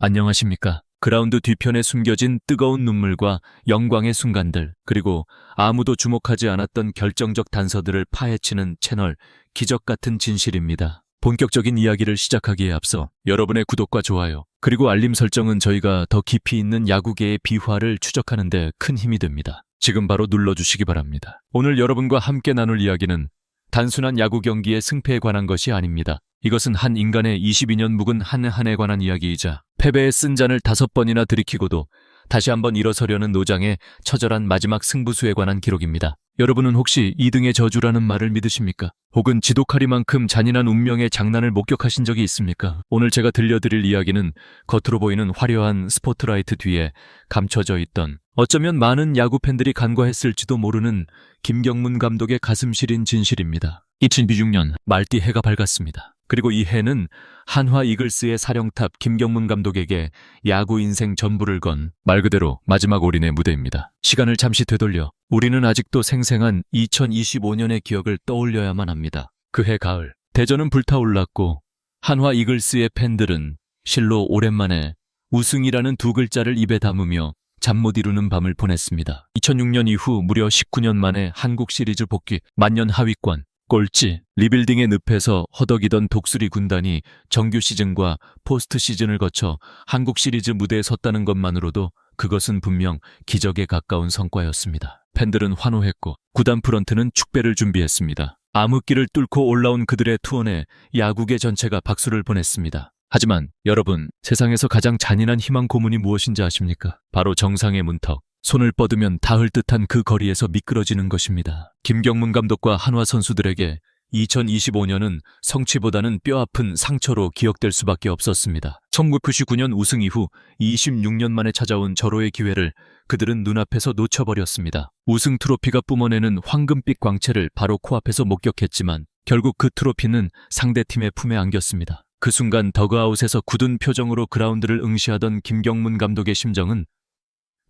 안녕하십니까. 그라운드 뒤편에 숨겨진 뜨거운 눈물과 영광의 순간들, 그리고 아무도 주목하지 않았던 결정적 단서들을 파헤치는 채널 기적 같은 진실입니다. 본격적인 이야기를 시작하기에 앞서 여러분의 구독과 좋아요, 그리고 알림 설정은 저희가 더 깊이 있는 야구계의 비화를 추적하는 데 큰 힘이 됩니다. 지금 바로 눌러주시기 바랍니다. 오늘 여러분과 함께 나눌 이야기는 단순한 야구 경기의 승패에 관한 것이 아닙니다. 이것은 한 인간의 22년 묵은 한 해에 관한 이야기이자 패배의 쓴 잔을 5번이나 들이키고도 다시 한번 일어서려는 노장의 처절한 마지막 승부수에 관한 기록입니다. 여러분은 혹시 2등의 저주라는 말을 믿으십니까? 혹은 지독하리만큼 잔인한 운명의 장난을 목격하신 적이 있습니까? 오늘 제가 들려드릴 이야기는 겉으로 보이는 화려한 스포트라이트 뒤에 감춰져 있던, 어쩌면 많은 야구 팬들이 간과했을지도 모르는 김경문 감독의 가슴 시린 진실입니다. 2016년 말띠 해가 밝았습니다. 그리고 이 해는 한화 이글스의 사령탑 김경문 감독에게 야구 인생 전부를 건 말 그대로 마지막 올인의 무대입니다. 시간을 잠시 되돌려 우리는 아직도 생생한 2025년의 기억을 떠올려야만 합니다. 그해 가을, 대전은 불타올랐고 한화 이글스의 팬들은 실로 오랜만에 우승이라는 두 글자를 입에 담으며 잠 못 이루는 밤을 보냈습니다. 2006년 이후 무려 19년 만에 한국 시리즈 복귀, 만년 하위권, 꼴찌, 리빌딩의 늪에서 허덕이던 독수리 군단이 정규 시즌과 포스트 시즌을 거쳐 한국 시리즈 무대에 섰다는 것만으로도 그것은 분명 기적에 가까운 성과였습니다. 팬들은 환호했고 구단 프런트는 축배를 준비했습니다. 암흑기를 뚫고 올라온 그들의 투혼에 야구계 전체가 박수를 보냈습니다. 하지만 여러분, 세상에서 가장 잔인한 희망 고문이 무엇인지 아십니까? 바로 정상의 문턱, 손을 뻗으면 닿을 듯한 그 거리에서 미끄러지는 것입니다. 김경문 감독과 한화 선수들에게 2025년은 성취보다는 뼈아픈 상처로 기억될 수밖에 없었습니다. 1999년 우승 이후 26년 만에 찾아온 절호의 기회를 그들은 눈앞에서 놓쳐버렸습니다. 우승 트로피가 뿜어내는 황금빛 광채를 바로 코앞에서 목격했지만 결국 그 트로피는 상대팀의 품에 안겼습니다. 그 순간 더그아웃에서 굳은 표정으로 그라운드를 응시하던 김경문 감독의 심정은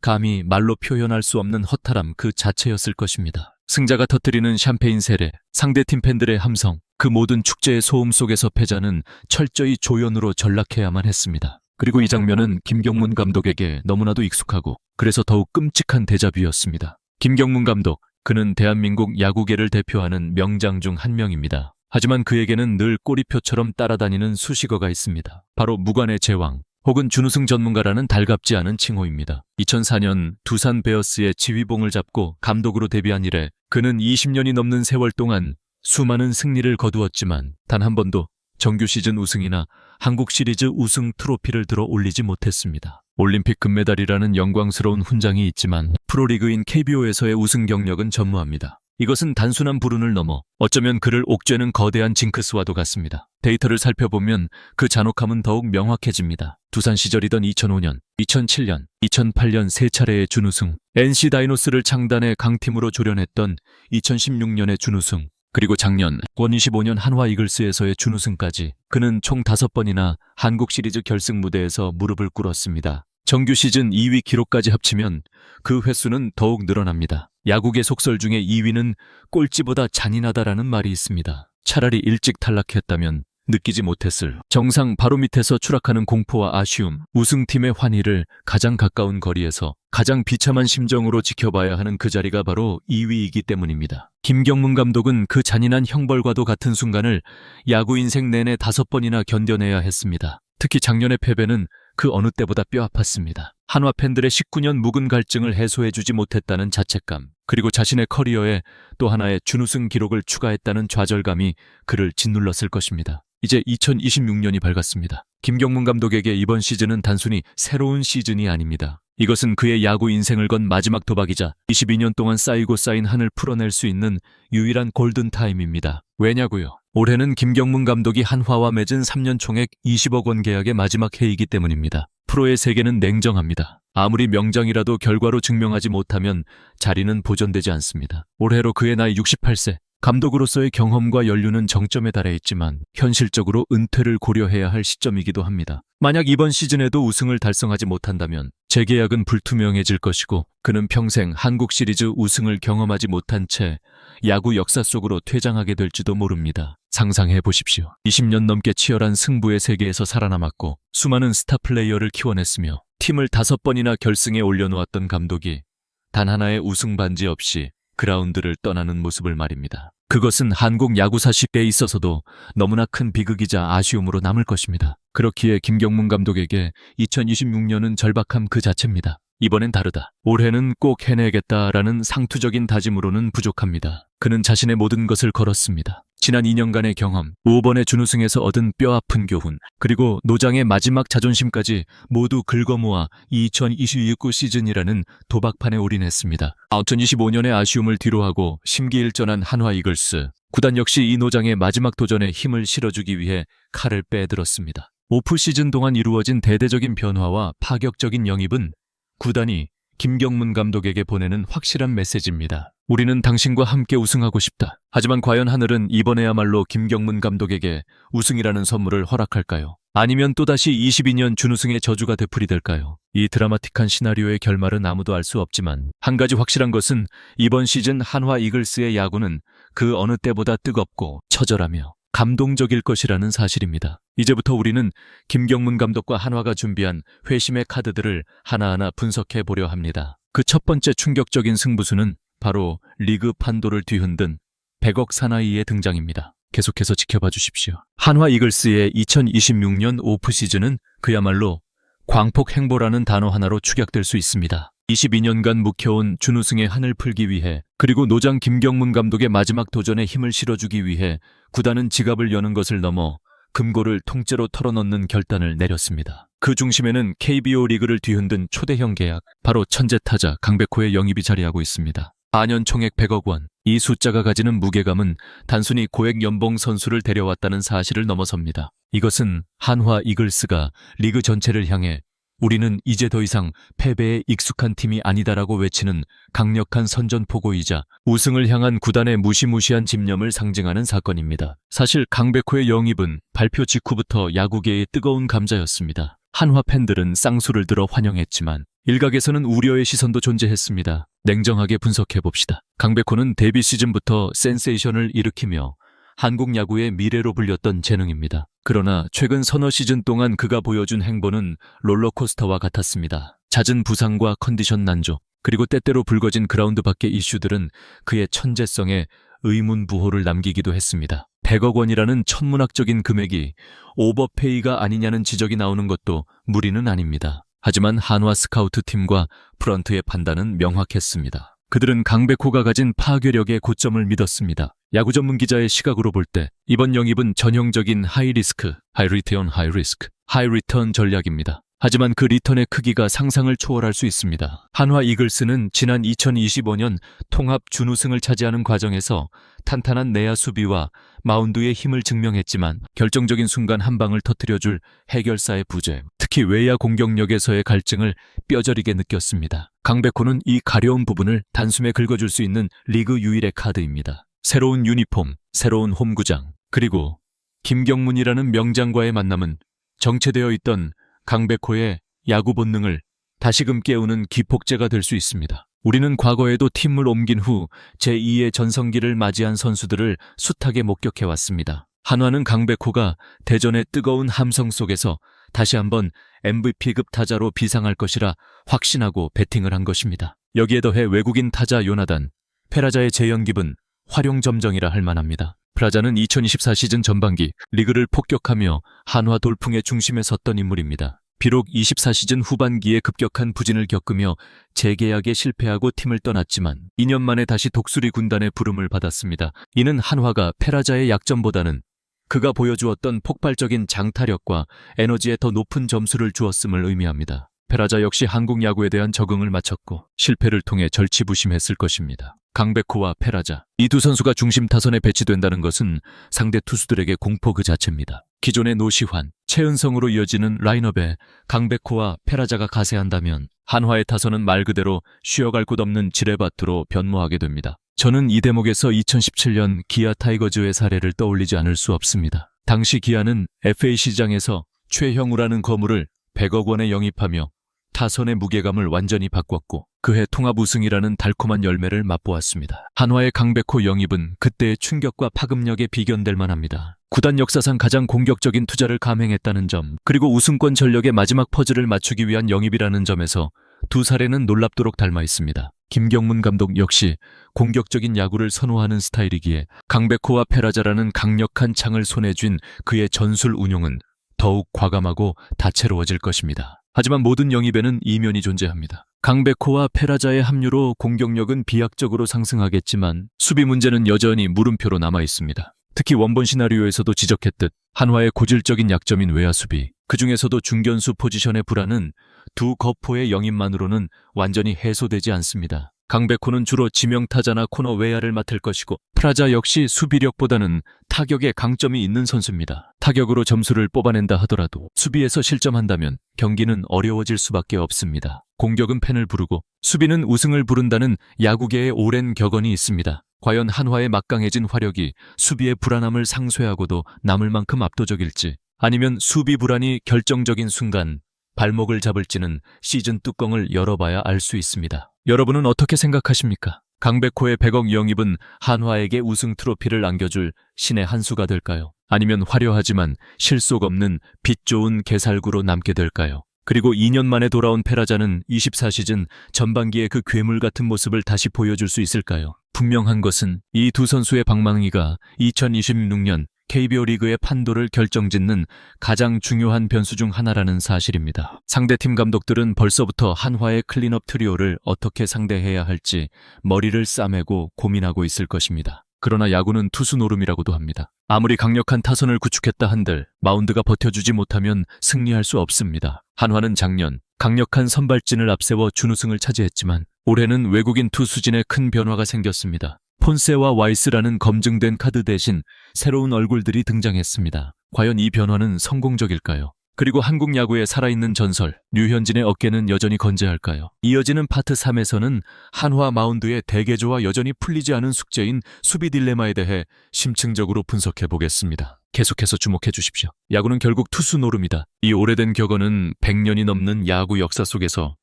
감히 말로 표현할 수 없는 허탈함 그 자체였을 것입니다. 승자가 터뜨리는 샴페인 세례, 상대팀 팬들의 함성, 그 모든 축제의 소음 속에서 패자는 철저히 조연으로 전락해야만 했습니다. 그리고 이 장면은 김경문 감독에게 너무나도 익숙하고 그래서 더욱 끔찍한 데자뷰였습니다. 김경문 감독, 그는 대한민국 야구계를 대표하는 명장 중 한 명입니다. 하지만 그에게는 늘 꼬리표처럼 따라다니는 수식어가 있습니다. 바로 무관의 제왕, 혹은 준우승 전문가라는 달갑지 않은 칭호입니다. 2004년 두산 베어스의 지휘봉을 잡고 감독으로 데뷔한 이래 그는 20년이 넘는 세월 동안 수많은 승리를 거두었지만 단 한 번도 정규 시즌 우승이나 한국 시리즈 우승 트로피를 들어 올리지 못했습니다. 올림픽 금메달이라는 영광스러운 훈장이 있지만 프로리그인 KBO에서의 우승 경력은 전무합니다. 이것은 단순한 불운을 넘어 어쩌면 그를 옥죄는 거대한 징크스와도 같습니다. 데이터를 살펴보면 그 잔혹함은 더욱 명확해집니다. 두산 시절이던 2005년, 2007년, 2008년 세 차례의 준우승, NC 다이노스를 창단해 강팀으로 조련했던 2016년의 준우승, 그리고 작년 2025년 한화 이글스에서의 준우승까지 그는 총 5번이나 한국 시리즈 결승 무대에서 무릎을 꿇었습니다. 정규 시즌 2위 기록까지 합치면 그 횟수는 더욱 늘어납니다. 야구계 속설 중에 2위는 꼴찌보다 잔인하다라는 말이 있습니다. 차라리 일찍 탈락했다면 느끼지 못했을 정상 바로 밑에서 추락하는 공포와 아쉬움, 우승팀의 환희를 가장 가까운 거리에서 가장 비참한 심정으로 지켜봐야 하는 그 자리가 바로 2위이기 때문입니다. 김경문 감독은 그 잔인한 형벌과도 같은 순간을 야구 인생 내내 5번이나 견뎌내야 했습니다. 특히 작년의 패배는 그 어느 때보다 뼈아팠습니다. 한화 팬들의 19년 묵은 갈증을 해소해주지 못했다는 자책감, 그리고 자신의 커리어에 또 하나의 준우승 기록을 추가했다는 좌절감이 그를 짓눌렀을 것입니다. 이제 2026년이 밝았습니다. 김경문 감독에게 이번 시즌은 단순히 새로운 시즌이 아닙니다. 이것은 그의 야구 인생을 건 마지막 도박이자 22년 동안 쌓이고 쌓인 한을 풀어낼 수 있는 유일한 골든타임입니다. 왜냐고요? 올해는 김경문 감독이 한화와 맺은 3년 총액 20억 원 계약의 마지막 해이기 때문입니다. 프로의 세계는 냉정합니다. 아무리 명장이라도 결과로 증명하지 못하면 자리는 보존되지 않습니다. 올해로 그의 나이 68세, 감독으로서의 경험과 연륜은 정점에 달해 있지만 현실적으로 은퇴를 고려해야 할 시점이기도 합니다. 만약 이번 시즌에도 우승을 달성하지 못한다면 재계약은 불투명해질 것이고 그는 평생 한국 시리즈 우승을 경험하지 못한 채 야구 역사 속으로 퇴장하게 될지도 모릅니다. 상상해 보십시오. 20년 넘게 치열한 승부의 세계에서 살아남았고 수많은 스타 플레이어를 키워냈으며 팀을 5번이나 결승에 올려놓았던 감독이 단 하나의 우승 반지 없이 그라운드를 떠나는 모습을 말입니다. 그것은 한국 야구사 시대에 있어서도 너무나 큰 비극이자 아쉬움으로 남을 것입니다. 그렇기에 김경문 감독에게 2026년은 절박함 그 자체입니다. 이번엔 다르다. 올해는 꼭 해내겠다라는 상투적인 다짐으로는 부족합니다. 그는 자신의 모든 것을 걸었습니다. 지난 2년간의 경험, 5번의 준우승에서 얻은 뼈아픈 교훈, 그리고 노장의 마지막 자존심까지 모두 긁어모아 2026 시즌이라는 도박판에 올인했습니다. 2025년의 아쉬움을 뒤로하고 심기일전한 한화 이글스. 구단 역시 이 노장의 마지막 도전에 힘을 실어주기 위해 칼을 빼들었습니다. 오프 시즌 동안 이루어진 대대적인 변화와 파격적인 영입은 구단이 김경문 감독에게 보내는 확실한 메시지입니다. 우리는 당신과 함께 우승하고 싶다. 하지만 과연 하늘은 이번에야말로 김경문 감독에게 우승이라는 선물을 허락할까요? 아니면 또다시 22년 준우승의 저주가 되풀이될까요? 이 드라마틱한 시나리오의 결말은 아무도 알 수 없지만 한 가지 확실한 것은 이번 시즌 한화 이글스의 야구는 그 어느 때보다 뜨겁고 처절하며 감동적일 것이라는 사실입니다. 이제부터 우리는 김경문 감독과 한화가 준비한 회심의 카드들을 하나하나 분석해 보려 합니다. 그 첫 번째 충격적인 승부수는 바로 리그 판도를 뒤흔든 100억 사나이의 등장입니다. 계속해서 지켜봐 주십시오. 한화 이글스의 2026년 오프 시즌은 그야말로 광폭 행보라는 단어 하나로 축약될 수 있습니다. 22년간 묵혀온 준우승의 한을 풀기 위해 그리고 노장 김경문 감독의 마지막 도전에 힘을 실어주기 위해 구단은 지갑을 여는 것을 넘어 금고를 통째로 털어넣는 결단을 내렸습니다. 그 중심에는 KBO 리그를 뒤흔든 초대형 계약, 바로 천재 타자 강백호의 영입이 자리하고 있습니다. 4년 총액 100억 원. 이 숫자가 가지는 무게감은 단순히 고액 연봉 선수를 데려왔다는 사실을 넘어섭니다. 이것은 한화 이글스가 리그 전체를 향해 우리는 이제 더 이상 패배에 익숙한 팀이 아니다라고 외치는 강력한 선전포고이자 우승을 향한 구단의 무시무시한 집념을 상징하는 사건입니다. 사실 강백호의 영입은 발표 직후부터 야구계의 뜨거운 감자였습니다. 한화 팬들은 쌍수를 들어 환영했지만 일각에서는 우려의 시선도 존재했습니다. 냉정하게 분석해봅시다. 강백호는 데뷔 시즌부터 센세이션을 일으키며 한국 야구의 미래로 불렸던 재능입니다. 그러나 최근 서너 시즌 동안 그가 보여준 행보는 롤러코스터와 같았습니다. 잦은 부상과 컨디션 난조, 그리고 때때로 불거진 그라운드 밖의 이슈들은 그의 천재성에 의문부호를 남기기도 했습니다. 100억 원이라는 천문학적인 금액이 오버페이가 아니냐는 지적이 나오는 것도 무리는 아닙니다. 하지만 한화 스카우트 팀과 프런트의 판단은 명확했습니다. 그들은 강백호가 가진 파괴력의 고점을 믿었습니다. 야구 전문 기자의 시각으로 볼 때 이번 영입은 전형적인 하이리스크, 하이리턴, 하이리스크, 하이리턴 전략입니다. 하지만 그 리턴의 크기가 상상을 초월할 수 있습니다. 한화 이글스는 지난 2025년 통합 준우승을 차지하는 과정에서 탄탄한 내야 수비와 마운드의 힘을 증명했지만 결정적인 순간 한 방을 터뜨려줄 해결사의 부재, 특히 외야 공격력에서의 갈증을 뼈저리게 느꼈습니다. 강백호는 이 가려운 부분을 단숨에 긁어줄 수 있는 리그 유일의 카드입니다. 새로운 유니폼, 새로운 홈구장, 그리고 김경문이라는 명장과의 만남은 정체되어 있던 강백호의 야구 본능을 다시금 깨우는 기폭제가 될 수 있습니다. 우리는 과거에도 팀을 옮긴 후 제2의 전성기를 맞이한 선수들을 숱하게 목격해왔습니다. 한화는 강백호가 대전의 뜨거운 함성 속에서 다시 한번 MVP급 타자로 비상할 것이라 확신하고 배팅을 한 것입니다. 여기에 더해 외국인 타자 요나단, 페라자의 재연깁은 활용점정이라 할 만합니다. 페라자는 2024 시즌 전반기 리그를 폭격하며 한화 돌풍의 중심에 섰던 인물입니다. 비록 24 시즌 후반기에 급격한 부진을 겪으며 재계약에 실패하고 팀을 떠났지만 2년 만에 다시 독수리 군단의 부름을 받았습니다. 이는 한화가 페라자의 약점보다는 그가 보여주었던 폭발적인 장타력과 에너지에 더 높은 점수를 주었음을 의미합니다. 페라자 역시 한국 야구에 대한 적응을 마쳤고 실패를 통해 절치부심했을 것입니다. 강백호와 페라자, 이 두 선수가 중심 타선에 배치된다는 것은 상대 투수들에게 공포 그 자체입니다. 기존의 노시환, 최은성으로 이어지는 라인업에 강백호와 페라자가 가세한다면 한화의 타선은 말 그대로 쉬어갈 곳 없는 지뢰밭으로 변모하게 됩니다. 저는 이 대목에서 2017년 기아 타이거즈의 사례를 떠올리지 않을 수 없습니다. 당시 기아는 FA 시장에서 최형우라는 거물을 100억 원에 영입하며 타선의 무게감을 완전히 바꿨고 그해 통합 우승이라는 달콤한 열매를 맛보았습니다. 한화의 강백호 영입은 그때의 충격과 파급력에 비견될 만합니다. 구단 역사상 가장 공격적인 투자를 감행했다는 점, 그리고 우승권 전력의 마지막 퍼즐을 맞추기 위한 영입이라는 점에서 두 사례는 놀랍도록 닮아 있습니다. 김경문 감독 역시 공격적인 야구를 선호하는 스타일이기에 강백호와 페라자라는 강력한 창을 손에 쥔 그의 전술 운용은 더욱 과감하고 다채로워질 것입니다. 하지만 모든 영입에는 이면이 존재합니다. 강백호와 페라자의 합류로 공격력은 비약적으로 상승하겠지만 수비 문제는 여전히 물음표로 남아 있습니다. 특히 원본 시나리오에서도 지적했듯 한화의 고질적인 약점인 외야 수비, 그 중에서도 중견수 포지션의 불안은 두 거포의 영입만으로는 완전히 해소되지 않습니다. 강백호는 주로 지명타자나 코너 외야를 맡을 것이고 페라자 역시 수비력보다는 타격에 강점이 있는 선수입니다. 타격으로 점수를 뽑아낸다 하더라도 수비에서 실점한다면 경기는 어려워질 수밖에 없습니다. 공격은 팬을 부르고 수비는 우승을 부른다는 야구계의 오랜 격언이 있습니다. 과연 한화의 막강해진 화력이 수비의 불안함을 상쇄하고도 남을 만큼 압도적일지, 아니면 수비 불안이 결정적인 순간 발목을 잡을지는 시즌 뚜껑을 열어봐야 알 수 있습니다. 여러분은 어떻게 생각하십니까? 강백호의 100억 영입은 한화에게 우승 트로피를 안겨줄 신의 한 수가 될까요? 아니면 화려하지만 실속 없는 빛 좋은 개살구로 남게 될까요? 그리고 2년 만에 돌아온 페라자는 24시즌 전반기의 그 괴물 같은 모습을 다시 보여줄 수 있을까요? 분명한 것은 이 두 선수의 방망이가 2026년 KBO 리그의 판도를 결정짓는 가장 중요한 변수 중 하나라는 사실입니다. 상대팀 감독들은 벌써부터 한화의 클린업 트리오를 어떻게 상대해야 할지 머리를 싸매고 고민하고 있을 것입니다. 그러나 야구는 투수 노름이라고도 합니다. 아무리 강력한 타선을 구축했다 한들 마운드가 버텨주지 못하면 승리할 수 없습니다. 한화는 작년 강력한 선발진을 앞세워 준우승을 차지했지만 올해는 외국인 투수진에 큰 변화가 생겼습니다. 폰세와 와이스라는 검증된 카드 대신 새로운 얼굴들이 등장했습니다. 과연 이 변화는 성공적일까요? 그리고 한국 야구의 살아있는 전설 류현진의 어깨는 여전히 건재할까요? 이어지는 파트 3에서는 한화 마운드의 대개조와 여전히 풀리지 않은 숙제인 수비 딜레마에 대해 심층적으로 분석해 보겠습니다. 계속해서 주목해 주십시오. 야구는 결국 투수 노름이다. 이 오래된 격언은 100년이 넘는 야구 역사 속에서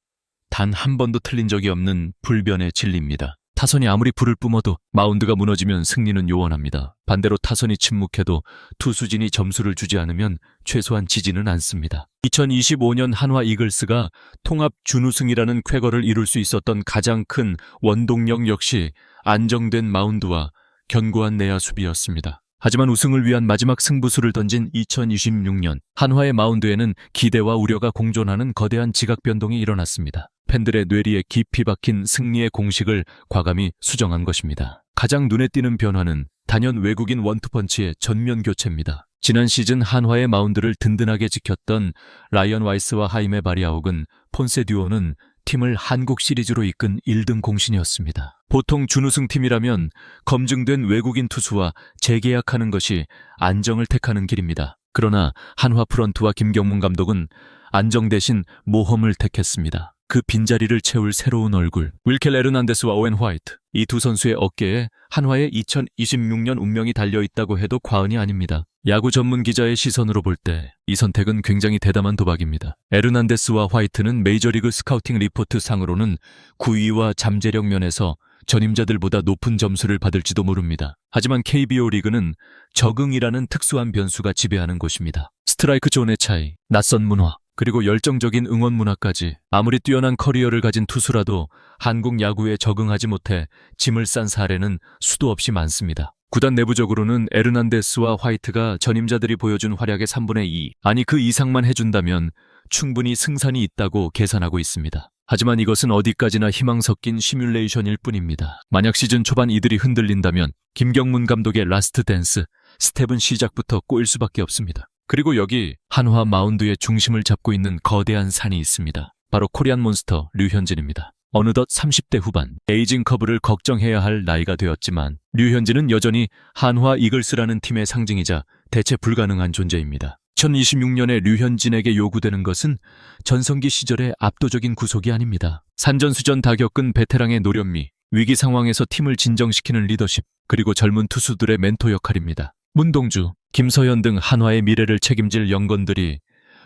단 한 번도 틀린 적이 없는 불변의 진리입니다. 타선이 아무리 불을 뿜어도 마운드가 무너지면 승리는 요원합니다. 반대로 타선이 침묵해도 투수진이 점수를 주지 않으면 최소한 지지는 않습니다. 2025년 한화 이글스가 통합 준우승이라는 쾌거를 이룰 수 있었던 가장 큰 원동력 역시 안정된 마운드와 견고한 내야 수비였습니다. 하지만 우승을 위한 마지막 승부수를 던진 2026년 한화의 마운드에는 기대와 우려가 공존하는 거대한 지각 변동이 일어났습니다. 팬들의 뇌리에 깊이 박힌 승리의 공식을 과감히 수정한 것입니다. 가장 눈에 띄는 변화는 단연 외국인 원투펀치의 전면 교체입니다. 지난 시즌 한화의 마운드를 든든하게 지켰던 라이언 와이스와 하임의 바리아옥은 폰세 듀오는 팀을 한국 시리즈로 이끈 1등 공신이었습니다. 보통 준우승팀이라면 검증된 외국인 투수와 재계약하는 것이 안정을 택하는 길입니다. 그러나 한화 프런트와 김경문 감독은 안정 대신 모험을 택했습니다. 그 빈자리를 채울 새로운 얼굴, 윌켈 에르난데스와 오웬 화이트, 이 두 선수의 어깨에 한화의 2026년 운명이 달려있다고 해도 과언이 아닙니다. 야구 전문 기자의 시선으로 볼 때 이 선택은 굉장히 대담한 도박입니다. 에르난데스와 화이트는 메이저리그 스카우팅 리포트 상으로는 구위와 잠재력 면에서 전임자들보다 높은 점수를 받을지도 모릅니다. 하지만 KBO 리그는 적응이라는 특수한 변수가 지배하는 곳입니다. 스트라이크 존의 차이, 낯선 문화, 그리고 열정적인 응원 문화까지 아무리 뛰어난 커리어를 가진 투수라도 한국 야구에 적응하지 못해 짐을 싼 사례는 수도 없이 많습니다. 구단 내부적으로는 에르난데스와 화이트가 전임자들이 보여준 활약의 3분의 2, 아니 그 이상만 해준다면 충분히 승산이 있다고 계산하고 있습니다. 하지만 이것은 어디까지나 희망 섞인 시뮬레이션일 뿐입니다. 만약 시즌 초반 이들이 흔들린다면 김경문 감독의 라스트 댄스, 스텝은 시작부터 꼬일 수밖에 없습니다. 그리고 여기 한화 마운드의 중심을 잡고 있는 거대한 산이 있습니다. 바로 코리안 몬스터 류현진입니다. 어느덧 30대 후반, 에이징 커브를 걱정해야 할 나이가 되었지만 류현진은 여전히 한화 이글스라는 팀의 상징이자 대체 불가능한 존재입니다. 2026년에 류현진에게 요구되는 것은 전성기 시절의 압도적인 구속이 아닙니다. 산전수전 다 겪은 베테랑의 노련미, 위기 상황에서 팀을 진정시키는 리더십, 그리고 젊은 투수들의 멘토 역할입니다. 문동주, 김서현 등 한화의 미래를 책임질 영건들이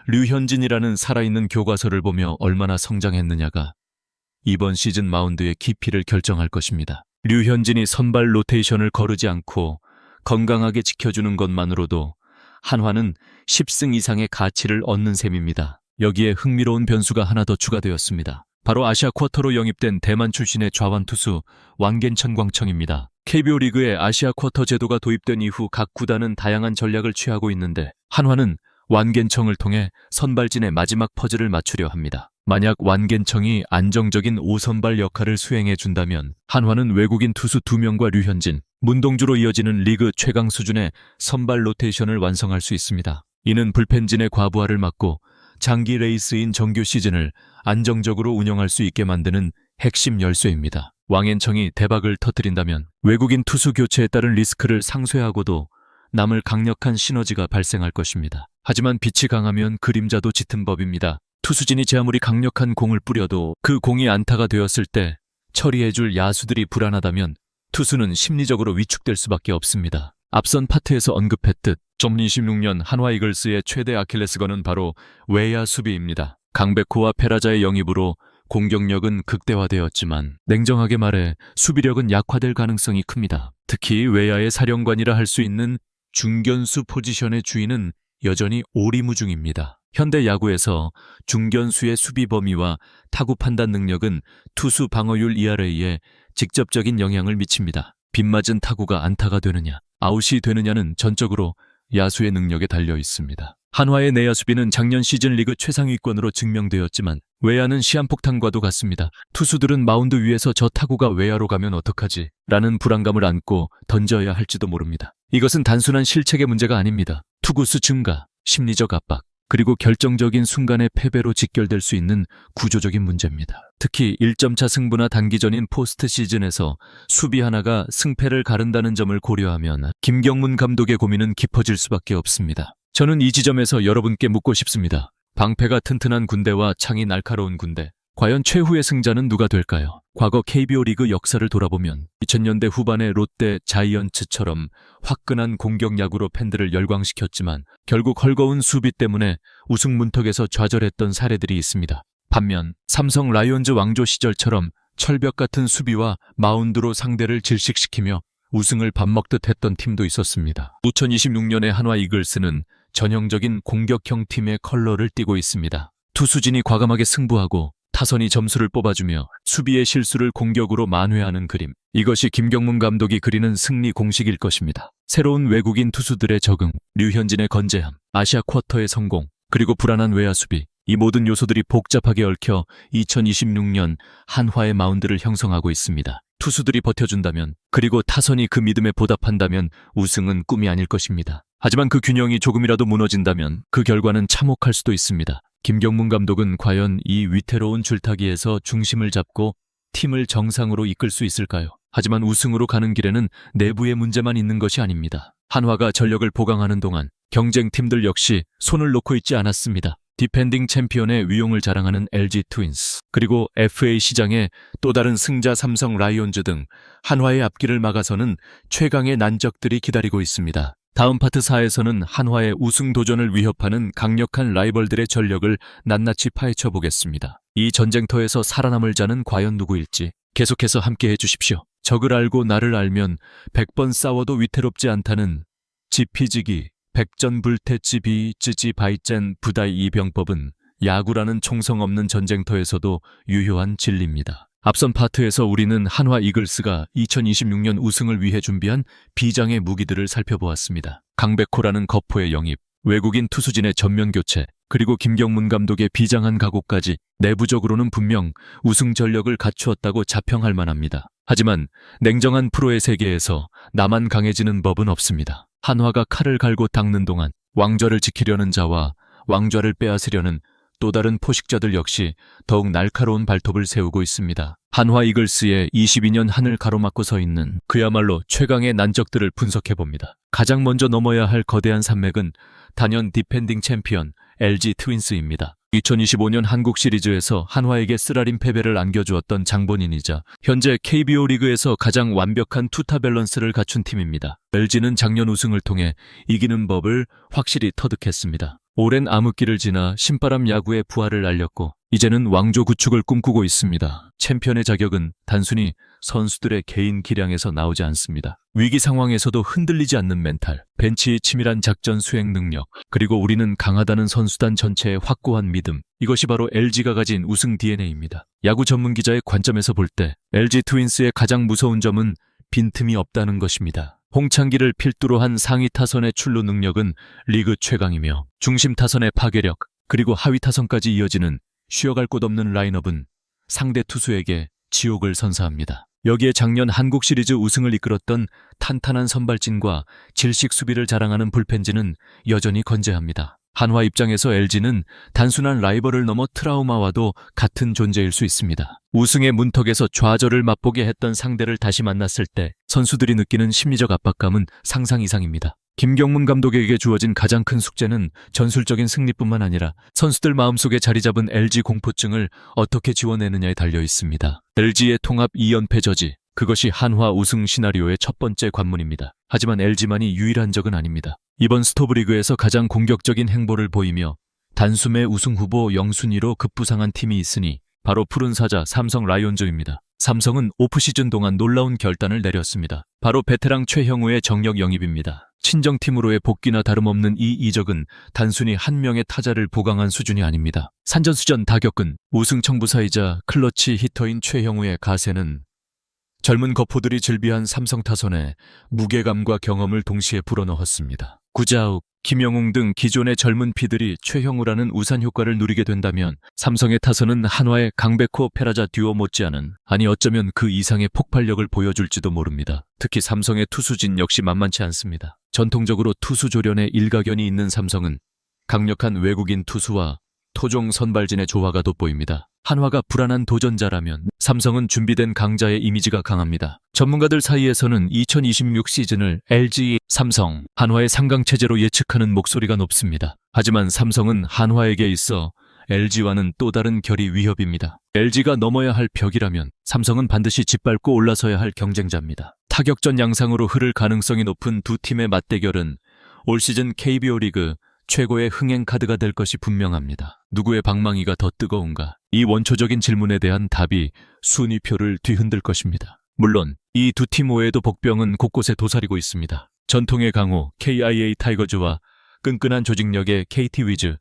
류현진이라는 살아있는 교과서를 보며 얼마나 성장했느냐가 이번 시즌 마운드의 깊이를 결정할 것입니다. 류현진이 선발 로테이션을 거르지 않고 건강하게 지켜주는 것만으로도 한화는 10승 이상의 가치를 얻는 셈입니다. 여기에 흥미로운 변수가 하나 더 추가되었습니다. 바로 아시아 쿼터로 영입된 대만 출신의 좌완 투수 완겐천 광청입니다. KBO 리그에 아시아 쿼터 제도가 도입된 이후 각 구단은 다양한 전략을 취하고 있는데 한화는 완겐청을 통해 선발진의 마지막 퍼즐을 맞추려 합니다. 만약 완겐청이 안정적인 5선발 역할을 수행해준다면 한화는 외국인 투수 2명과 류현진, 문동주로 이어지는 리그 최강 수준의 선발 로테이션을 완성할 수 있습니다. 이는 불펜진의 과부하를 막고 장기 레이스인 정규 시즌을 안정적으로 운영할 수 있게 만드는 핵심 열쇠입니다. 왕앤청이 대박을 터뜨린다면 외국인 투수 교체에 따른 리스크를 상쇄하고도 남을 강력한 시너지가 발생할 것입니다. 하지만 빛이 강하면 그림자도 짙은 법입니다. 투수진이 제 아무리 강력한 공을 뿌려도 그 공이 안타가 되었을 때 처리해줄 야수들이 불안하다면 투수는 심리적으로 위축될 수밖에 없습니다. 앞선 파트에서 언급했듯 2026년 한화 이글스의 최대 아킬레스건은 바로 외야 수비입니다. 강백호와 페라자의 영입으로 공격력은 극대화되었지만 냉정하게 말해 수비력은 약화될 가능성이 큽니다. 특히 외야의 사령관이라 할 수 있는 중견수 포지션의 주인은 여전히 오리무중입니다. 현대 야구에서 중견수의 수비 범위와 타구 판단 능력은 투수 방어율 ERA에 직접적인 영향을 미칩니다. 빗맞은 타구가 안타가 되느냐, 아웃이 되느냐는 전적으로 야수의 능력에 달려 있습니다. 한화의 내야 수비는 작년 시즌 리그 최상위권으로 증명되었지만 외야는 시한폭탄과도 같습니다. 투수들은 마운드 위에서 저 타구가 외야로 가면 어떡하지? 라는 불안감을 안고 던져야 할지도 모릅니다. 이것은 단순한 실책의 문제가 아닙니다. 투구수 증가, 심리적 압박, 그리고 결정적인 순간의 패배로 직결될 수 있는 구조적인 문제입니다. 특히 1점차 승부나 단기전인 포스트 시즌에서 수비 하나가 승패를 가른다는 점을 고려하면 김경문 감독의 고민은 깊어질 수밖에 없습니다. 저는 이 지점에서 여러분께 묻고 싶습니다. 방패가 튼튼한 군대와 창이 날카로운 군대, 과연 최후의 승자는 누가 될까요? 과거 KBO 리그 역사를 돌아보면 2000년대 후반의 롯데, 자이언츠처럼 화끈한 공격 야구로 팬들을 열광시켰지만 결국 헐거운 수비 때문에 우승 문턱에서 좌절했던 사례들이 있습니다. 반면 삼성 라이온즈 왕조 시절처럼 철벽 같은 수비와 마운드로 상대를 질식시키며 우승을 밥 먹듯 했던 팀도 있었습니다. 2026년의 한화 이글스는 전형적인 공격형 팀의 컬러를 띠고 있습니다. 투수진이 과감하게 승부하고 타선이 점수를 뽑아주며 수비의 실수를 공격으로 만회하는 그림. 이것이 김경문 감독이 그리는 승리 공식일 것입니다. 새로운 외국인 투수들의 적응, 류현진의 건재함, 아시아 쿼터의 성공, 그리고 불안한 외야 수비. 이 모든 요소들이 복잡하게 얽혀 2026년 한화의 마운드를 형성하고 있습니다. 투수들이 버텨준다면, 그리고 타선이 그 믿음에 보답한다면 우승은 꿈이 아닐 것입니다. 하지만 그 균형이 조금이라도 무너진다면 그 결과는 참혹할 수도 있습니다. 김경문 감독은 과연 이 위태로운 줄타기에서 중심을 잡고 팀을 정상으로 이끌 수 있을까요? 하지만 우승으로 가는 길에는 내부의 문제만 있는 것이 아닙니다. 한화가 전력을 보강하는 동안 경쟁팀들 역시 손을 놓고 있지 않았습니다. 디펜딩 챔피언의 위용을 자랑하는 LG 트윈스, 그리고 FA 시장의 또 다른 승자 삼성 라이온즈 등 한화의 앞길을 막아서는 최강의 난적들이 기다리고 있습니다. 다음 파트 4에서는 한화의 우승 도전을 위협하는 강력한 라이벌들의 전력을 낱낱이 파헤쳐 보겠습니다. 이 전쟁터에서 살아남을 자는 과연 누구일지 계속해서 함께해 주십시오. 적을 알고 나를 알면 100번 싸워도 위태롭지 않다는 지피지기, 백전불태지 비쯔지 바이젠 부다이 이 병법은 야구라는 총성 없는 전쟁터에서도 유효한 진리입니다. 앞선 파트에서 우리는 한화 이글스가 2026년 우승을 위해 준비한 비장의 무기들을 살펴보았습니다. 강백호라는 거포의 영입, 외국인 투수진의 전면 교체, 그리고 김경문 감독의 비장한 각오까지 내부적으로는 분명 우승 전력을 갖추었다고 자평할 만합니다. 하지만 냉정한 프로의 세계에서 나만 강해지는 법은 없습니다. 한화가 칼을 갈고 닦는 동안 왕좌를 지키려는 자와 왕좌를 빼앗으려는 또 다른 포식자들 역시 더욱 날카로운 발톱을 세우고 있습니다. 한화 이글스의 22년 한을 가로막고 서 있는 그야말로 최강의 난적들을 분석해봅니다. 가장 먼저 넘어야 할 거대한 산맥은 단연 디펜딩 챔피언 LG 트윈스입니다. 2025년 한국 시리즈에서 한화에게 쓰라린 패배를 안겨주었던 장본인이자 현재 KBO 리그에서 가장 완벽한 투타 밸런스를 갖춘 팀입니다. LG는 작년 우승을 통해 이기는 법을 확실히 터득했습니다. 오랜 암흑기를 지나 신바람 야구의 부활을 알렸고 이제는 왕조 구축을 꿈꾸고 있습니다. 챔피언의 자격은 단순히 선수들의 개인 기량에서 나오지 않습니다. 위기 상황에서도 흔들리지 않는 멘탈, 벤치의 치밀한 작전 수행 능력, 그리고 우리는 강하다는 선수단 전체의 확고한 믿음. 이것이 바로 LG가 가진 우승 DNA입니다. 야구 전문 기자의 관점에서 볼 때 LG 트윈스의 가장 무서운 점은 빈틈이 없다는 것입니다. 홍창기를 필두로 한 상위 타선의 출루 능력은 리그 최강이며 중심 타선의 파괴력, 그리고 하위 타선까지 이어지는 쉬어갈 곳 없는 라인업은 상대 투수에게 지옥을 선사합니다. 여기에 작년 한국 시리즈 우승을 이끌었던 탄탄한 선발진과 질식 수비를 자랑하는 불펜진은 여전히 건재합니다. 한화 입장에서 LG는 단순한 라이벌을 넘어 트라우마와도 같은 존재일 수 있습니다. 우승의 문턱에서 좌절을 맛보게 했던 상대를 다시 만났을 때 선수들이 느끼는 심리적 압박감은 상상 이상입니다. 김경문 감독에게 주어진 가장 큰 숙제는 전술적인 승리뿐만 아니라 선수들 마음속에 자리 잡은 LG 공포증을 어떻게 지워내느냐에 달려 있습니다. LG의 통합 2연패 저지, 그것이 한화 우승 시나리오의 첫 번째 관문입니다. 하지만 LG만이 유일한 적은 아닙니다. 이번 스토브리그에서 가장 공격적인 행보를 보이며 단숨에 우승 후보 0순위로 급부상한 팀이 있으니 바로 푸른 사자 삼성 라이온즈입니다. 삼성은 오프시즌 동안 놀라운 결단을 내렸습니다. 바로 베테랑 최형우의 정력 영입입니다. 친정팀으로의 복귀나 다름없는 이 이적은 단순히 한 명의 타자를 보강한 수준이 아닙니다. 산전수전 다 겪은 우승 청부사이자 클러치 히터인 최형우의 가세는 젊은 거포들이 즐비한 삼성 타선에 무게감과 경험을 동시에 불어넣었습니다. 구자욱, 김영웅 등 기존의 젊은 피들이 최형우라는 우산 효과를 누리게 된다면 삼성의 타선은 한화의 강백호 페라자 듀오 못지않은, 아니 어쩌면 그 이상의 폭발력을 보여줄지도 모릅니다. 특히 삼성의 투수진 역시 만만치 않습니다. 전통적으로 투수 조련에 일가견이 있는 삼성은 강력한 외국인 투수와 토종 선발진의 조화가 돋보입니다. 한화가 불안한 도전자라면 삼성은 준비된 강자의 이미지가 강합니다. 전문가들 사이에서는 2026 시즌을 LG, 삼성, 한화의 상강체제로 예측하는 목소리가 높습니다. 하지만 삼성은 한화에게 있어 LG와는 또 다른 결의 위협입니다. LG가 넘어야 할 벽이라면 삼성은 반드시 짓밟고 올라서야 할 경쟁자입니다. 타격전 양상으로 흐를 가능성이 높은 두 팀의 맞대결은 올 시즌 KBO 리그 최고의 흥행 카드가 될 것이 분명합니다. 누구의 방망이가 더 뜨거운가? 이 원초적인 질문에 대한 답이 순위표를 뒤흔들 것입니다. 물론 이 두 팀 외에도 복병은 곳곳에 도사리고 있습니다. 전통의 강호 KIA 타이거즈와 끈끈한 조직력의 KT 위즈,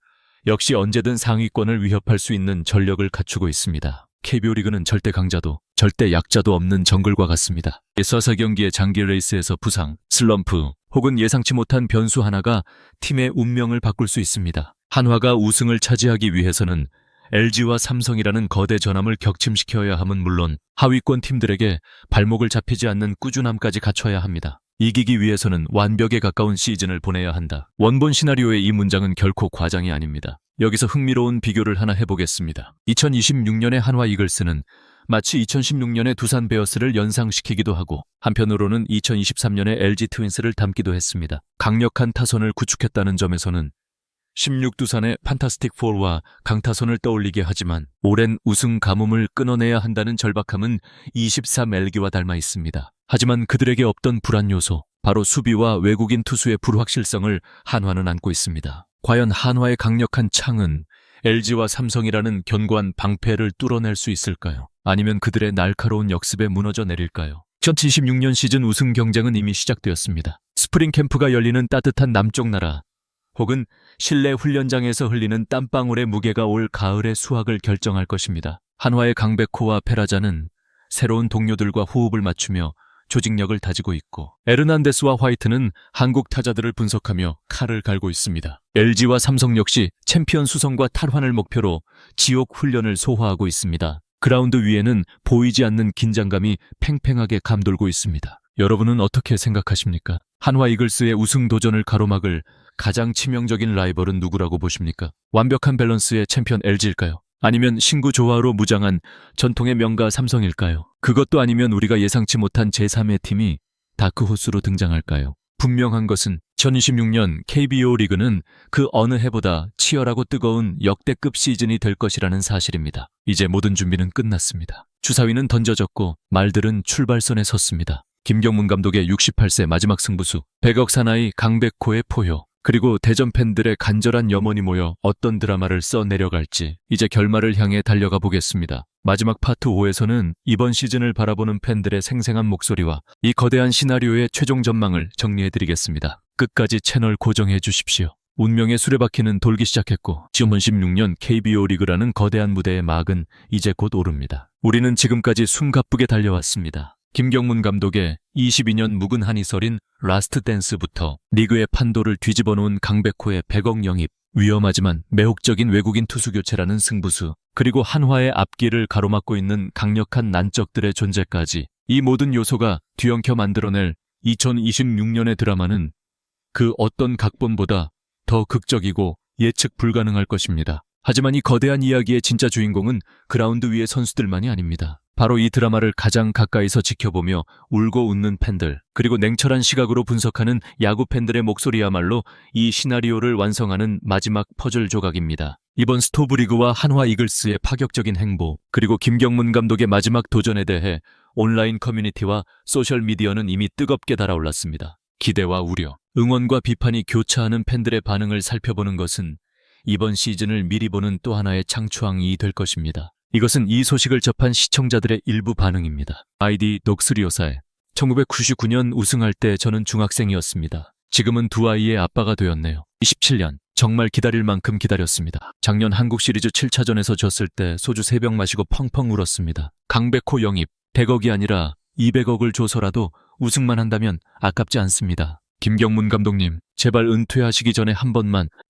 역시 언제든 상위권을 위협할 수 있는 전력을 갖추고 있습니다. KBO 리그는 절대 강자도 절대 약자도 없는 정글과 같습니다. 서사 경기의 장기 레이스에서 부상, 슬럼프 혹은 예상치 못한 변수 하나가 팀의 운명을 바꿀 수 있습니다. 한화가 우승을 차지하기 위해서는 LG와 삼성이라는 거대 전함을 격침시켜야 함은 물론 하위권 팀들에게 발목을 잡히지 않는 꾸준함까지 갖춰야 합니다. 이기기 위해서는 완벽에 가까운 시즌을 보내야 한다. 원본 시나리오의 이 문장은 결코 과장이 아닙니다. 여기서 흥미로운 비교를 하나 해보겠습니다. 2026년의 한화 이글스는 마치 2016년의 두산 베어스를 연상시키기도 하고 한편으로는 2023년의 LG 트윈스를 닮기도 했습니다. 강력한 타선을 구축했다는 점에서는 16 두산의 판타스틱 4와 강타선을 떠올리게 하지만 오랜 우승 가뭄을 끊어내야 한다는 절박함은 23 LG와 닮아 있습니다. 하지만 그들에게 없던 불안 요소, 바로 수비와 외국인 투수의 불확실성을 한화는 안고 있습니다. 과연 한화의 강력한 창은 LG와 삼성이라는 견고한 방패를 뚫어낼 수 있을까요? 아니면 그들의 날카로운 역습에 무너져 내릴까요? 2026년 시즌 우승 경쟁은 이미 시작되었습니다. 스프링 캠프가 열리는 따뜻한 남쪽 나라, 혹은 실내 훈련장에서 흘리는 땀방울의 무게가 올 가을의 수확을 결정할 것입니다. 한화의 강백호와 페라자는 새로운 동료들과 호흡을 맞추며 조직력을 다지고 있고, 에르난데스와 화이트는 한국 타자들을 분석하며 칼을 갈고 있습니다. LG와 삼성 역시 챔피언 수성과 탈환을 목표로 지옥 훈련을 소화하고 있습니다. 그라운드 위에는 보이지 않는 긴장감이 팽팽하게 감돌고 있습니다. 여러분은 어떻게 생각하십니까? 한화 이글스의 우승 도전을 가로막을 가장 치명적인 라이벌은 누구라고 보십니까? 완벽한 밸런스의 챔피언 LG일까요? 아니면 신구 조화로 무장한 전통의 명가 삼성일까요? 그것도 아니면 우리가 예상치 못한 제3의 팀이 다크호스로 등장할까요? 분명한 것은 2026년 KBO 리그는 그 어느 해보다 치열하고 뜨거운 역대급 시즌이 될 것이라는 사실입니다. 이제 모든 준비는 끝났습니다. 주사위는 던져졌고 말들은 출발선에 섰습니다. 김경문 감독의 68세 마지막 승부수, 100억 사나이 강백호의 포효, 그리고 대전 팬들의 간절한 염원이 모여 어떤 드라마를 써 내려갈지 이제 결말을 향해 달려가 보겠습니다. 마지막 파트 5에서는 이번 시즌을 바라보는 팬들의 생생한 목소리와 이 거대한 시나리오의 최종 전망을 정리해드리겠습니다. 끝까지 채널 고정해 주십시오. 운명의 수레바퀴는 돌기 시작했고 2016년 KBO 리그라는 거대한 무대의 막은 이제 곧 오릅니다. 우리는 지금까지 숨가쁘게 달려왔습니다. 김경문 감독의 22년 묵은 한이 서린 라스트 댄스부터 리그의 판도를 뒤집어 놓은 강백호의 100억 영입, 위험하지만 매혹적인 외국인 투수 교체라는 승부수, 그리고 한화의 앞길을 가로막고 있는 강력한 난적들의 존재까지 이 모든 요소가 뒤엉켜 만들어낼 2026년의 드라마는 그 어떤 각본보다 더 극적이고 예측 불가능할 것입니다. 하지만 이 거대한 이야기의 진짜 주인공은 그라운드 위의 선수들만이 아닙니다. 바로 이 드라마를 가장 가까이서 지켜보며 울고 웃는 팬들, 그리고 냉철한 시각으로 분석하는 야구 팬들의 목소리야말로 이 시나리오를 완성하는 마지막 퍼즐 조각입니다. 이번 스토브리그와 한화 이글스의 파격적인 행보, 그리고 김경문 감독의 마지막 도전에 대해 온라인 커뮤니티와 소셜미디어는 이미 뜨겁게 달아올랐습니다. 기대와 우려, 응원과 비판이 교차하는 팬들의 반응을 살펴보는 것은 이번 시즌을 미리 보는 또 하나의 창추왕이 될 것입니다. 이것은 이 소식을 접한 시청자들의 일부 반응입니다. 아이디 녹스리오사에 1999년 우승할 때 저는 중학생이었습니다. 지금은 두 아이의 아빠가 되었네요. 27년 정말 기다릴 만큼 기다렸습니다. 작년 한국 시리즈 7차전에서 졌을 때 소주 3병 마시고 펑펑 울었습니다. 강백호 영입 100억이 아니라 200억을 줘서라도 우승만 한다면 아깝지 않습니다. 김경문 감독님, 제발 은퇴하시기 전에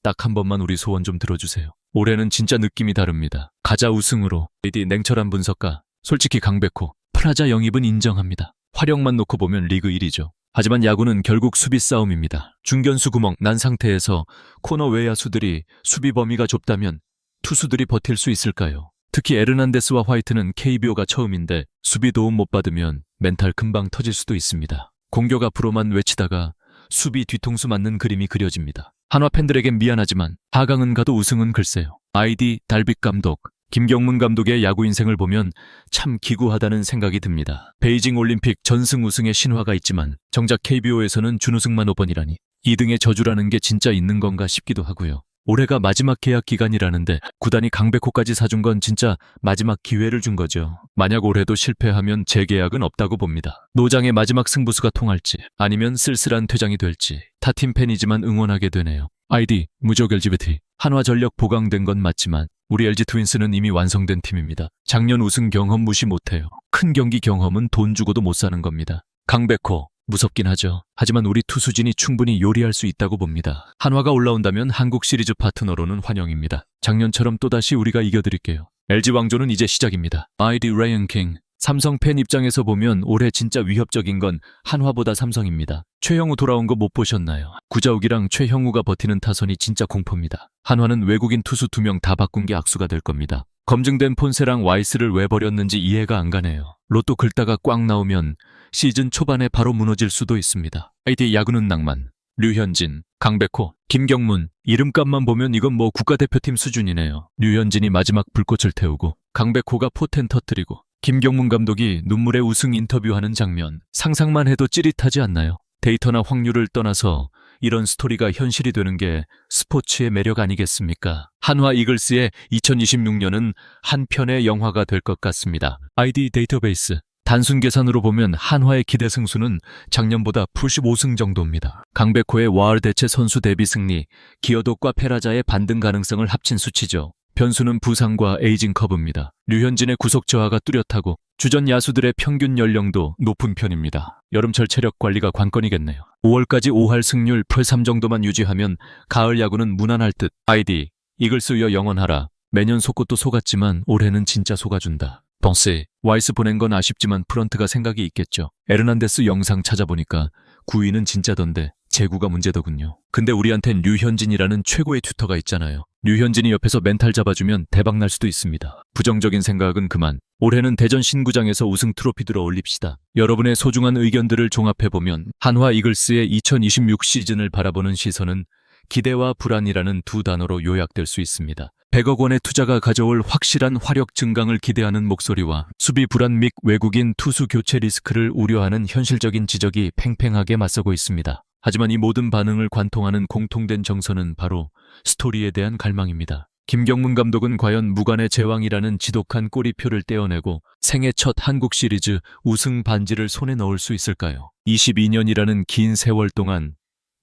딱 한 번만 우리 소원 좀 들어주세요. 올해는 진짜 느낌이 다릅니다. 가자 우승으로. AD 냉철한 분석가. 솔직히 강백호, 프라자 영입은 인정합니다. 화력만 놓고 보면 리그 1위죠. 하지만 야구는 결국 수비 싸움입니다. 중견수 구멍 난 상태에서 코너 외야수들이 수비 범위가 좁다면 투수들이 버틸 수 있을까요? 특히 에르난데스와 화이트는 KBO가 처음인데 수비 도움 못 받으면 멘탈 금방 터질 수도 있습니다. 공격 앞으로만 외치다가 수비 뒤통수 맞는 그림이 그려집니다. 한화 팬들에겐 미안하지만 하강은 가도 우승은 글쎄요. 아이디 달빛 감독, 김경문 감독의 야구 인생을 보면 참 기구하다는 생각이 듭니다. 베이징 올림픽 전승 우승의 신화가 있지만 정작 KBO에서는 준우승만 5번이라니 2등의 저주라는 게 진짜 있는 건가 싶기도 하고요. 올해가 마지막 계약 기간이라는데 구단이 강백호까지 사준 건 진짜 마지막 기회를 준 거죠. 만약 올해도 실패하면 재계약은 없다고 봅니다. 노장의 마지막 승부수가 통할지 아니면 쓸쓸한 퇴장이 될지 타팀 팬이지만 응원하게 되네요. 아이디 무적 LGBT 한화전력 보강된 건 맞지만 우리 LG 트윈스는 이미 완성된 팀입니다. 작년 우승 경험 무시 못해요. 큰 경기 경험은 돈 주고도 못 사는 겁니다. 강백호 무섭긴 하죠. 하지만 우리 투수진이 충분히 요리할 수 있다고 봅니다. 한화가 올라온다면 한국 시리즈 파트너로는 환영입니다. 작년처럼 또다시 우리가 이겨드릴게요. LG 왕조는 이제 시작입니다. 아이디 레이언킹 삼성 팬 입장에서 보면 올해 진짜 위협적인 건 한화보다 삼성입니다. 최형우 돌아온 거 못 보셨나요? 구자욱이랑 최형우가 버티는 타선이 진짜 공포입니다. 한화는 외국인 투수 2명 다 바꾼 게 악수가 될 겁니다. 검증된 폰세랑 와이스를 왜 버렸는지 이해가 안 가네요. 로또 긁다가 꽝 나오면 시즌 초반에 바로 무너질 수도 있습니다. 아이디 야구는 낭만, 류현진, 강백호, 김경문 이름값만 보면 이건 뭐 국가대표팀 수준이네요. 류현진이 마지막 불꽃을 태우고 강백호가 포텐 터뜨리고 김경문 감독이 눈물의 우승 인터뷰하는 장면 상상만 해도 찌릿하지 않나요? 데이터나 확률을 떠나서 이런 스토리가 현실이 되는 게 스포츠의 매력 아니겠습니까? 한화 이글스의 2026년은 한 편의 영화가 될 것 같습니다. 아이디 데이터베이스 단순 계산으로 보면 한화의 기대 승수는 작년보다 85승 정도입니다. 강백호의 와을 대체 선수 대비 승리, 기어독과 페라자의 반등 가능성을 합친 수치죠. 변수는 부상과 에이징 커브입니다. 류현진의 구속 저하가 뚜렷하고 주전 야수들의 평균 연령도 높은 편입니다. 여름철 체력 관리가 관건이겠네요. 5월까지 5할 승률 +3 정도만 유지하면 가을 야구는 무난할 듯. 아이디 이글스여 영원하라. 매년 속것도 속았지만 올해는 진짜 속아준다. 벙스 와이스 보낸 건 아쉽지만 프런트가 생각이 있겠죠. 에르난데스 영상 찾아보니까 9위는 진짜던데 제구가 문제더군요. 근데 우리한텐 류현진이라는 최고의 튜터가 있잖아요. 류현진이 옆에서 멘탈 잡아주면 대박 날 수도 있습니다. 부정적인 생각은 그만. 올해는 대전 신구장에서 우승 트로피 들어 올립시다. 여러분의 소중한 의견들을 종합해보면 한화 이글스의 2026 시즌을 바라보는 시선은 기대와 불안이라는 두 단어로 요약될 수 있습니다. 100억 원의 투자가 가져올 확실한 화력 증강을 기대하는 목소리와 수비 불안 및 외국인 투수 교체 리스크를 우려하는 현실적인 지적이 팽팽하게 맞서고 있습니다. 하지만 이 모든 반응을 관통하는 공통된 정서는 바로 스토리에 대한 갈망입니다. 김경문 감독은 과연 무관의 제왕이라는 지독한 꼬리표를 떼어내고 생애 첫 한국 시리즈 우승 반지를 손에 넣을 수 있을까요? 22년이라는 긴 세월 동안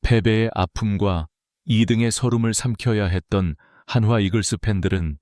패배의 아픔과 2등의 서름을 삼켜야 했던 한화 이글스 팬들은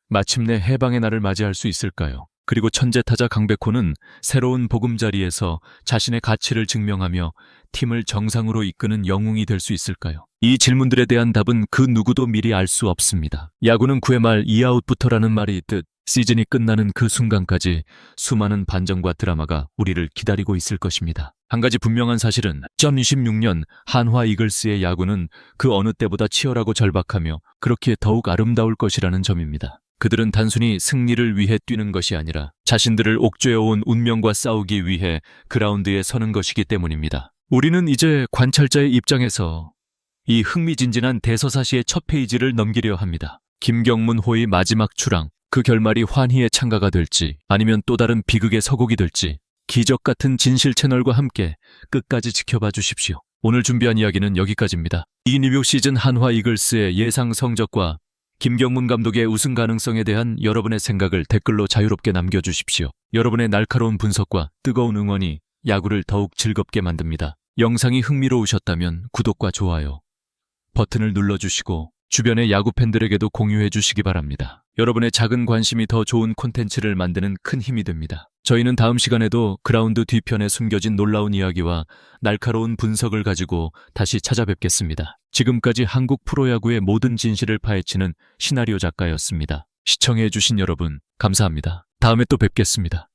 마침내 해방의 날을 맞이할 수 있을까요? 그리고 천재 타자 강백호는 새로운 보금자리에서 자신의 가치를 증명하며 팀을 정상으로 이끄는 영웅이 될 수 있을까요? 이 질문들에 대한 답은 그 누구도 미리 알 수 없습니다. 야구는 9회 말 2아웃부터라는 말이 있듯 시즌이 끝나는 그 순간까지 수많은 반전과 드라마가 우리를 기다리고 있을 것입니다. 한 가지 분명한 사실은 2026년 한화 이글스의 야구는 그 어느 때보다 치열하고 절박하며 그렇기에 더욱 아름다울 것이라는 점입니다. 그들은 단순히 승리를 위해 뛰는 것이 아니라 자신들을 옥죄어온 운명과 싸우기 위해 그라운드에 서는 것이기 때문입니다. 우리는 이제 관찰자의 입장에서 이 흥미진진한 대서사시의 첫 페이지를 넘기려 합니다. 김경문 호의 마지막 출항, 그 결말이 환희의 창가가 될지 아니면 또 다른 비극의 서곡이 될지 기적 같은 진실 채널과 함께 끝까지 지켜봐 주십시오. 오늘 준비한 이야기는 여기까지입니다. 이 리뷰 시즌 한화 이글스의 예상 성적과 김경문 감독의 우승 가능성에 대한 여러분의 생각을 댓글로 자유롭게 남겨주십시오. 여러분의 날카로운 분석과 뜨거운 응원이 야구를 더욱 즐겁게 만듭니다. 영상이 흥미로우셨다면 구독과 좋아요 버튼을 눌러주시고 주변의 야구 팬들에게도 공유해 주시기 바랍니다. 여러분의 작은 관심이 더 좋은 콘텐츠를 만드는 큰 힘이 됩니다. 저희는 다음 시간에도 그라운드 뒤편에 숨겨진 놀라운 이야기와 날카로운 분석을 가지고 다시 찾아뵙겠습니다. 지금까지 한국 프로야구의 모든 진실을 파헤치는 시나리오 작가였습니다. 시청해 주신 여러분 감사합니다. 다음에 또 뵙겠습니다.